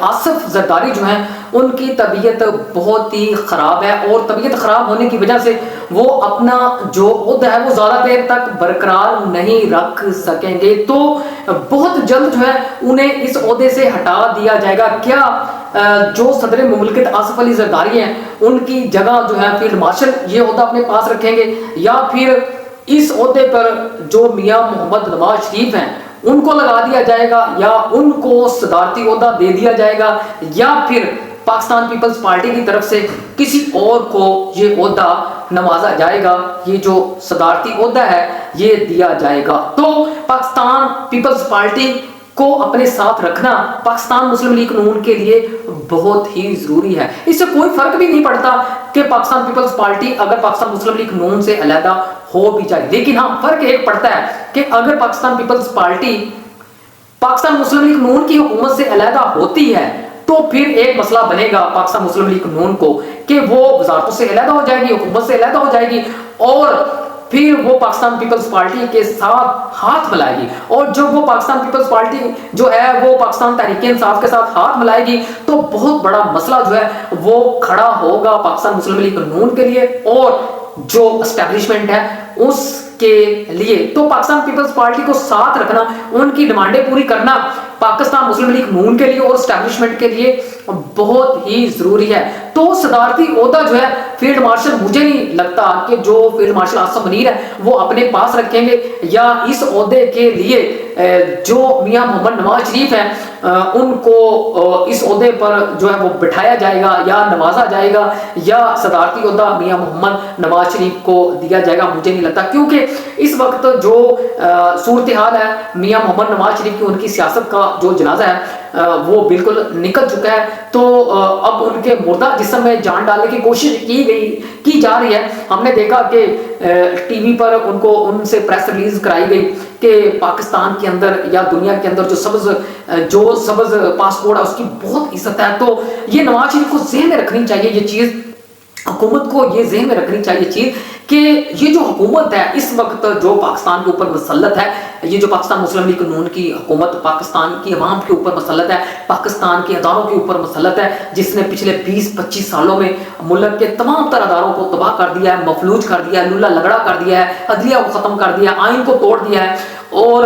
आसिफ जरदारी जो हैं उनकी तबीयत बहुत ही ख़राब है और तबीयत ख़राब होने की वजह से वो अपना जो ओहदा है वो ज़्यादा देर तक बरकरार नहीं रख सकेंगे। तो बहुत जल्द जो है उन्हें इस ओहदे से हटा दिया जाएगा। क्या जो सदर मुमलिकत आसिफ अली जरदारी हैं उनकी जगह जो है फील्ड मार्शल ये ओहदा अपने पास रखेंगे, या फिर इस ओहदे पर जो मियां मोहम्मद नवाज शरीफ हैं उनको लगा दिया जाएगा, या उनको सदारती ओहदा दे दिया जाएगा, या फिर पाकिस्तान पीपल्स पार्टी की तरफ से किसी और को ये ओहदा नवाजा जाएगा, ये जो सदारती ओहदा है ये दिया जाएगा। तो पाकिस्तान पीपल्स पार्टी को अपने साथ रखना पाकिस्तान मुस्लिम लीग नून के लिए बहुत ही जरूरी है। इससे कोई फर्क भी नहीं पड़ता कि पाकिस्तान पीपल्स पार्टी अगर पाकिस्तान मुस्लिम लीग नून से अलहदा हो भी जाए, लेकिन हाँ फर्क एक पड़ता है कि अगर पाकिस्तान पीपल्स पार्टी पाकिस्तान मुस्लिम लीग नून की हुकूमत से अलहदा होती है तो फिर एक मसला बनेगा पाकिस्तान मुस्लिम लीग नून को कि वो वजारतों से अलहदा हो जाएगी, हुकूमत से अलहदा हो जाएगी और फिर वो पाकिस्तान पीपल्स पार्टी के साथ हाथ मिलाएगी। और जब वो पाकिस्तान पीपल्स पार्टी जो है वो पाकिस्तान तहरीक इंसाफ के साथ हाथ मिलाएगी तो बहुत बड़ा मसला जो है वो खड़ा होगा पाकिस्तान मुस्लिम लीग नून के लिए और जो एस्टेब्लिशमेंट है उसके लिए। तो पाकिस्तान पीपल्स पार्टी को साथ रखना, उनकी डिमांडें पूरी करना पाकिस्तान मुस्लिम लीग नून के लिए और एस्टेब्लिशमेंट के लिए बहुत ही जरूरी है। तो सदारती ओहदा जो है फील्ड मार्शल, मुझे नहीं लगता कि जो फील्ड मार्शल आसिफ मुनीर है वो अपने पास रखेंगे, या इस ओहदे के लिए जो मियां मोहम्मद नवाज शरीफ हैं उनको इस ओहदे पर जो है वो बिठाया जाएगा या नवाजा जाएगा, या सदारती ओहदा मियां मोहम्मद नवाज शरीफ को दिया जाएगा, मुझे नहीं लगता। क्योंकि इस वक्त जो सूरत हाल है मियां मोहम्मद नवाज शरीफ की, उनकी सियासत का जो जनाजा है वो बिल्कुल निकल चुका है। तो अब उनके मुर्दा जिस्म में जान डालने की कोशिश की जा रही है। हमने देखा कि टीवी पर उनको उनसे प्रेस रिलीज कराई गई कि पाकिस्तान के अंदर या दुनिया के अंदर जो सब्ज पासपोर्ट है उसकी बहुत इज्जत है। तो ये नवाज शरीफ को ज़हन में रखनी चाहिए ये चीज़, हुकूमत को ये ज़हन में रखनी चाहिए चीज़ कि ये जो हुकूमत है इस वक्त जो पाकिस्तान के ऊपर मुसल्लत है, ये जो पाकिस्तान मुस्लिम लीग नून की हुकूमत पाकिस्तान की अवाम के ऊपर मुसल्लत है, पाकिस्तान के अदारों के ऊपर मुसल्लत है, जिसने पिछले 20-25 सालों में मुल्क के तमाम तर अदारों को तबाह कर दिया है, मफलूज कर दिया है, लूला लगड़ा कर दिया है, अदलिया को ख़त्म कर दिया, आइन को तोड़ दिया है, और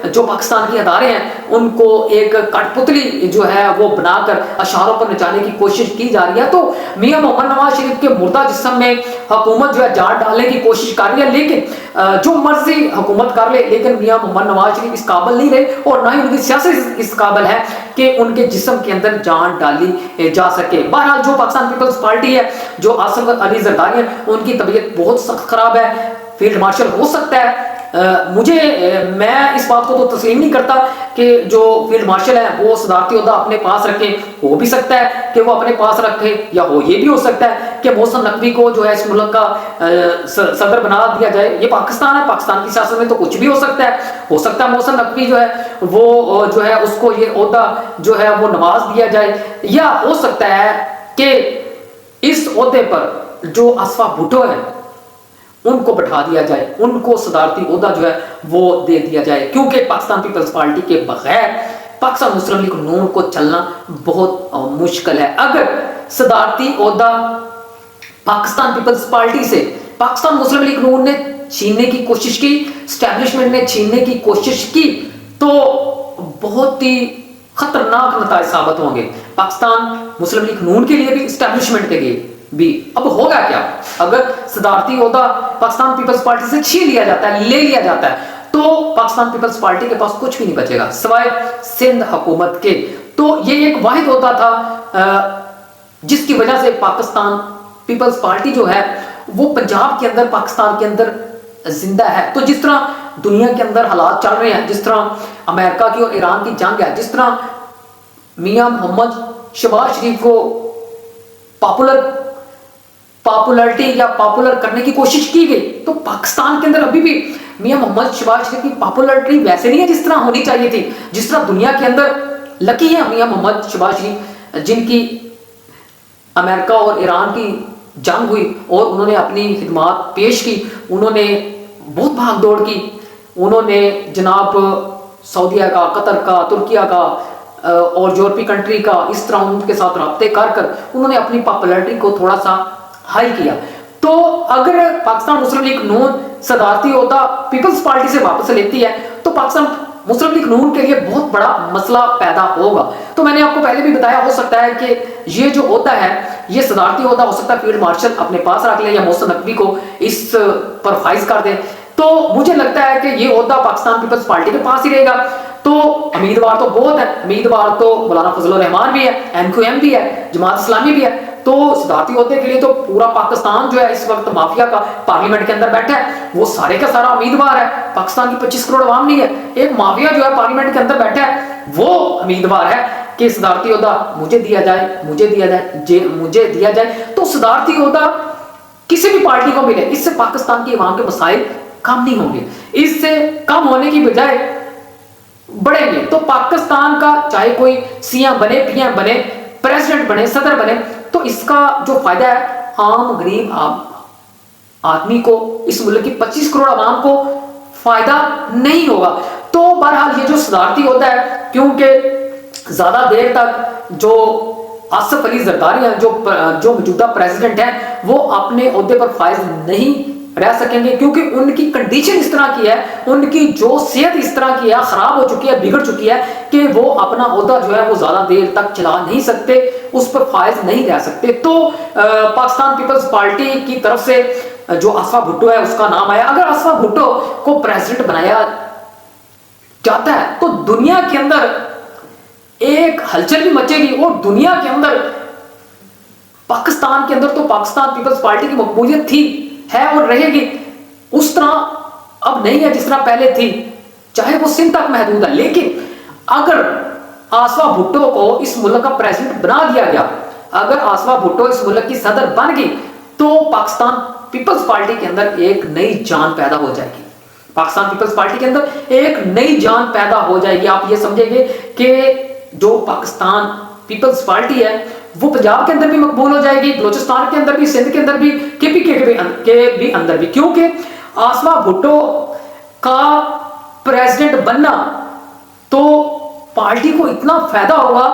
जो पाकिस्तान के अदारे हैं उनको एक कठपुतली जो है वो बनाकर अशारों पर नचाने की कोशिश की जा रही है। तो मियां मोहम्मद नवाज शरीफ के मुर्दा जिस्म में हुकूमत जो है जान डालने की कोशिश कर रही है, लेकिन जो मर्जी हुकूमत कर ले, लेकिन मियां मोहम्मद नवाज शरीफ इस काबिल नहीं रहे और ना ही उनकी सियासत इस काबिल है कि उनके जिस्म के अंदर जान डाली जा सके। बहरहाल जो पाकिस्तान पीपल्स पार्टी है, जो आसिफ अली जरदारी है, उनकी तबीयत बहुत सख्त खराब है, फील्ड मार्शल हो सकता है। मैं इस बात को तो तस्लीम नहीं करता कि जो फील्ड मार्शल है वो सदारती ओहदा अपने पास रखे। हो भी सकता है कि वो अपने पास रखे, या ये भी हो सकता है कि मोहसिन नकवी को जो है इस मुल्क का सदर बना दिया जाए। ये पाकिस्तान है, पाकिस्तान की सियासत में तो कुछ भी हो सकता है। हो सकता है मोहसिन नकवी जो है वो जो है उसको ये ओहदा जो है वो नवाज दिया जाए, या हो सकता है कि इस ओहदे पर जो असफा भुट्टो है उनको बैठा दिया जाए, उनको सदारती ओहदा जो है वो दे दिया जाए। क्योंकि पाकिस्तान पीपल्स पार्टी के बगैर पाकिस्तान मुस्लिम लीग नून को चलना बहुत मुश्किल है। अगर सदारती ओहदा पाकिस्तान पीपल्स पार्टी से पाकिस्तान मुस्लिम लीग नून ने छीनने की कोशिश की, एस्टेब्लिशमेंट ने छीनने की कोशिश की, तो बहुत ही खतरनाक नतीजे साबित होंगे पाकिस्तान मुस्लिम लीग नून के लिए भी, एस्टेब्लिशमेंट के लिए भी। अब होगा क्या अगर सदारती ओहदा पाकिस्तान पीपल्स पार्टी से छीन लिया जाता है, ले लिया जाता है, तो पाकिस्तान पीपल्स पार्टी के पास कुछ भी नहीं बचेगा सिवाय सिंध हुकूमत के। तो ये एक वाहिद होता था जिसकी वजह से पाकिस्तान पीपल्स पार्टी जो है वो पंजाब के अंदर, पाकिस्तान के अंदर जिंदा है। तो जिस तरह दुनिया के अंदर हालात चल रहे हैं, जिस तरह अमेरिका की और ईरान की जंग है, जिस तरह मियां मोहम्मद शहबाज शरीफ को पॉपुलरिटी या पॉपुलर करने की कोशिश की गई, तो पाकिस्तान के अंदर अभी भी मियां मोहम्मद शहबाज शरीफ की पॉपुलरिटी वैसे नहीं है जिस तरह होनी चाहिए थी। जिस तरह दुनिया के अंदर लकी है मियां मोहम्मद शहबाज शरीफ, जिनकी अमेरिका और ईरान की जंग हुई और उन्होंने अपनी खिदमात पेश की, उन्होंने बहुत भाग दौड़ की, उन्होंने जनाब सऊदीया का, कतर का, तुर्किया का, और यूरोपीय कंट्री का इस तरह उनके साथ रब्ते कर कर उन्होंने अपनी पॉपुलैरिटी को थोड़ा सा हाई किया। तो अगर पाकिस्तान मुस्लिम लीग नून सदारती ओहदा पीपल्स पार्टी से वापस लेती है तो पाकिस्तान मुस्लिम लीग नून के लिए बहुत बड़ा मसला पैदा होगा। तो मैंने आपको पहले भी बताया, हो सकता है कि ये जो ओहदा है ये सदारती ओहदा हो सकता है फील्ड मार्शल अपने पास रख ले या मोहसिन नकवी को इस पर फाइज कर दे। तो मुझे लगता है कि ये ओहदा पाकिस्तान पीपल्स पार्टी के पास ही रहेगा। तो उम्मीदवार तो बहुत है, उम्मीदवार तो मौलाना फजलुर रहमान भी है, एमक्यूएम भी है, जमात इस्लामी भी है। तो सदारती ओहदे के लिए तो पूरा पाकिस्तान जो है इस वक्त माफिया का पार्लियामेंट के अंदर बैठा है, वो सारे का सारा उम्मीदवार है। पाकिस्तान की 25 करोड़ आवाम नहीं है, एक माफिया जो है पार्लियामेंट के अंदर बैठा है, वो उम्मीदवार है कि सदारती ओहदा मुझे दिया जाए, मुझे दिया जाए, मुझे दिया जाए। तो सदारती ओहदा किसी भी पार्टी को मिले, इससे पाकिस्तान की आवाम के मसाइल कम नहीं होंगे, इससे कम होने की बजाय बढ़ेंगे। तो पाकिस्तान का चाहे कोई सीएम बने, पीएम बने, प्रेसिडेंट बने, सदर बने, तो इसका जो फायदा है आम गरीब आदमी को, इस मुल्क की 25 करोड़ आवाम को फायदा नहीं होगा। तो बहरहाल ये जो सदारती होता है, क्योंकि ज्यादा देर तक जो आसिफ अली जरदारी हैं, जो मौजूदा प्रेसिडेंट हैं, वो अपने ओहदे पर फायज नहीं रह सकेंगे, क्योंकि उनकी कंडीशन इस तरह की है, उनकी जो सेहत इस तरह की है, खराब हो चुकी है, बिगड़ चुकी है कि वो अपना ओहदा जो है वो ज्यादा देर तक चला नहीं सकते, उस पर फायज नहीं रह सकते। तो पाकिस्तान पीपल्स पार्टी की तरफ से जो आसफा भुट्टो है उसका नाम आया। अगर आसफा भुट्टो को प्रेसिडेंट बनाया जाता है तो दुनिया के अंदर एक हलचल भी मचेगी, और दुनिया के अंदर पाकिस्तान के अंदर तो पाकिस्तान पीपल्स पार्टी की मकबूलियत थी, है और रहेगी, उस तरह अब नहीं है जिस तरह पहले थी, चाहे वो सिंध तक महदूद है। लेकिन अगर आसफा भुट्टो को इस मुल्क का प्रेसिडेंट बना दिया गया, अगर आसफा भुट्टो इस मुल्क की सदर बन गई, तो पाकिस्तान पीपल्स पार्टी के अंदर एक नई जान पैदा हो जाएगी। पाकिस्तान पीपल्स पार्टी के अंदर एक नई जान पैदा हो जाएगी। आप ये समझेंगे कि जो पाकिस्तान पीपल्स पार्टी है वो पंजाब के अंदर भी मकबूल हो जाएगी, बलोचिस्तान के अंदर भी, सिंध के अंदर भी, केपीके के भी अंदर भी, क्योंकि आसफा भुट्टो का प्रेसिडेंट बनना तो पार्टी को इतना फायदा होगा।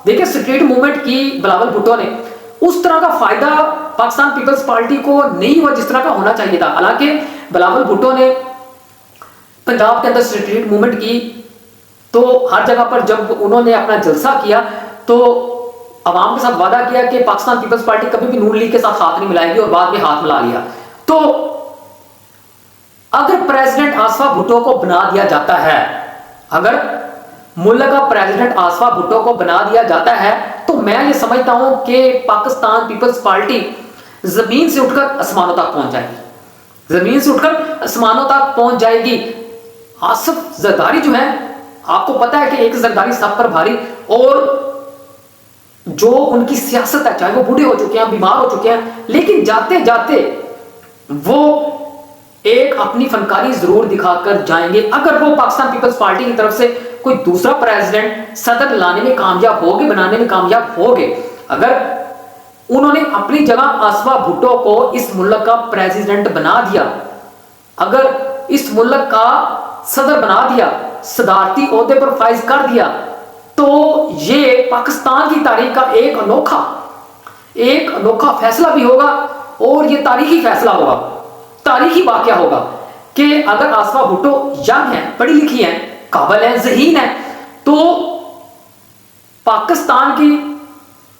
देखिए स्ट्रीट मूवमेंट की बिलावल भुट्टो ने, उस तरह का फायदा पाकिस्तान पीपल्स पार्टी को नहीं हुआ जिस तरह का होना चाहिए था। हालांकि बिलावल भुट्टो ने पंजाब के अंदर स्ट्रीट मूवमेंट की, तो हर जगह पर जब उन्होंने अपना जलसा किया तो अवाम के साथ वादा किया कि पाकिस्तान पीपल्स पार्टी कभी भी नून लीग के साथ हाथ नहीं मिलाएगी, और बाद में हाथ मिला लिया। तो अगर प्रेसिडेंट आसफा भुट्टो को बना दिया जाता है, अगर मुल्क का प्रेसिडेंट आसफा भुट्टो को बना दिया जाता है, तो मैं ये समझता हूं कि पाकिस्तान पीपल्स पार्टी जमीन से उठकर आसमानों तक पहुंच जाएगी, जमीन से उठकर आसमानों तक पहुंच जाएगी। आसिफ जरदारी जो है, आपको पता है कि एक जरदारी सब पर भारी, और जो उनकी सियासत है, चाहे वो बूढ़े हो चुके हैं, बीमार हो चुके हैं, लेकिन जाते जाते वो एक अपनी फनकारी जरूर दिखाकर जाएंगे। अगर वो पाकिस्तान पीपल्स पार्टी की तरफ से कोई दूसरा प्रेसिडेंट सदर लाने में कामयाब हो गए, बनाने में कामयाब हो गए, अगर उन्होंने अपनी जगह आसफा भुट्टो को इस मुल्क का प्रेसिडेंट बना दिया, अगर इस मुल्क का सदर बना दिया, सदारती ओहदे पर फाइज कर दिया, तो ये पाकिस्तान की तारीख का एक अनोखा फैसला भी होगा, और ये तारीखी फैसला होगा, तारीखी वाकया होगा कि अगर आसफा भुट्टो यंग है, पढ़ी लिखी है, काबिल है, ज़हीन है, तो पाकिस्तान की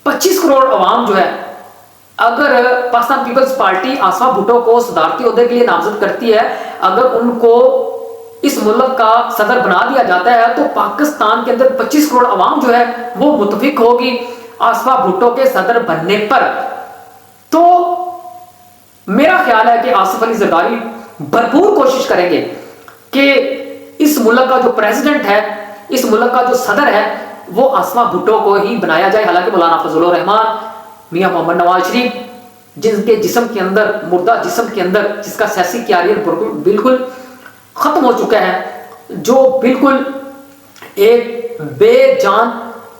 25 करोड़ अवाम जो है, अगर पाकिस्तान पीपल्स पार्टी आसफा भुट्टो को सदारती ओहदे के लिए नामजद करती है, अगर उनको इस मुल्क का सदर बना दिया जाता है, तो पाकिस्तान के अंदर 25 करोड़ अवाम जो है वो मुतफिक होगी आसफा भुट्टो के सदर बनने पर। तो मेरा ख्याल है कि आसिफ अली जरदारी भरपूर कोशिश करेंगे कि इस मुल्क का जो प्रेसिडेंट है, इस मुल्क का जो सदर है, वो आसफा भुट्टो को ही बनाया जाए। हालांकि मौलाना फजलुर रहमान, मियां मोहम्मद नवाज शरीफ, जिनके जिस्म के अंदर, मुर्दा जिस्म के अंदर, जिसका सियासी कैरियर बिल्कुल खत्म हो चुका है, जो बिल्कुल एक बेजान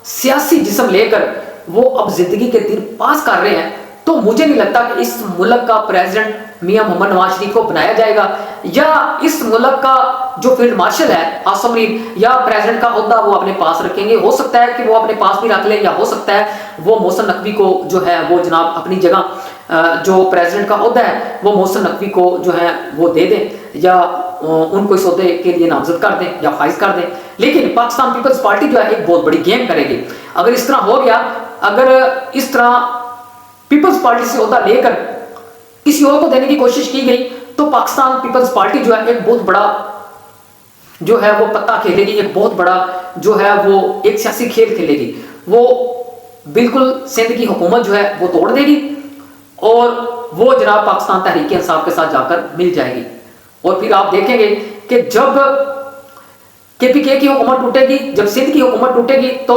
सियासी जिस्म लेकर वो अब जिंदगी के दिन पास कर रहे हैं, तो मुझे नहीं लगता कि इस मुल्क का प्रेसिडेंट मियां मोहम्मद नवाज शरीफ को बनाया जाएगा, या इस मुल्क का जो फील्ड मार्शल है आसम मुनीर या प्रेसिडेंट का ओहदा वो अपने पास रखेंगे। हो सकता है कि वो अपने पास भी रख लें, या हो सकता है वो मोहसिन नकवी को जो है वो जनाब अपनी जगह जो प्रेसिडेंट का ओहदा है वो मोहसिन नकवी को जो है वो दे दें, या उनको इस ओहदे के लिए नामजद कर दें या फाइज कर दें। लेकिन पाकिस्तान पीपल्स पार्टी जो है एक बहुत बड़ी गेम करेगी। अगर इस तरह हो गया, अगर इस तरह पीपल्स पार्टी से ओहदा लेकर किसी और को देने की कोशिश की गई, तो पाकिस्तान पीपल्स पार्टी जो है एक बहुत बड़ा जो है वो पत्ता खेलेगी, एक बहुत बड़ा जो है वो एक सियासी खेल खेलेगी। वो बिल्कुल सिंध की हुकूमत जो है वो तोड़ देगी और वो जनाब पाकिस्तान तहरीक इंसाफ के साथ जाकर मिल जाएगी। और फिर आप देखेंगे कि जब केपीके की हुकूमत टूटेगी, जब सिंध की हुकूमत टूटेगी, तो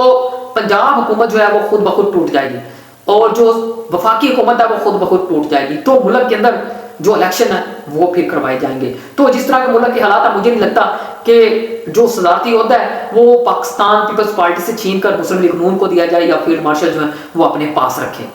पंजाब हुकूमत जो है वो खुद ब खुद टूट जाएगी और जो वफाकी हुकूमत है वो खुद ब खुद टूट जाएगी। तो मुल्क के अंदर जो इलेक्शन है वो फिर करवाए जाएंगे। तो जिस तरह के मुल्क के हालात है, मुझे नहीं लगता कि जो सदारती होता है वो पाकिस्तान पीपल्स पार्टी से छीन कर मुस्लिम लीग नून को दिया जाए या फील्ड मार्शल जो है वो अपने पास रखें।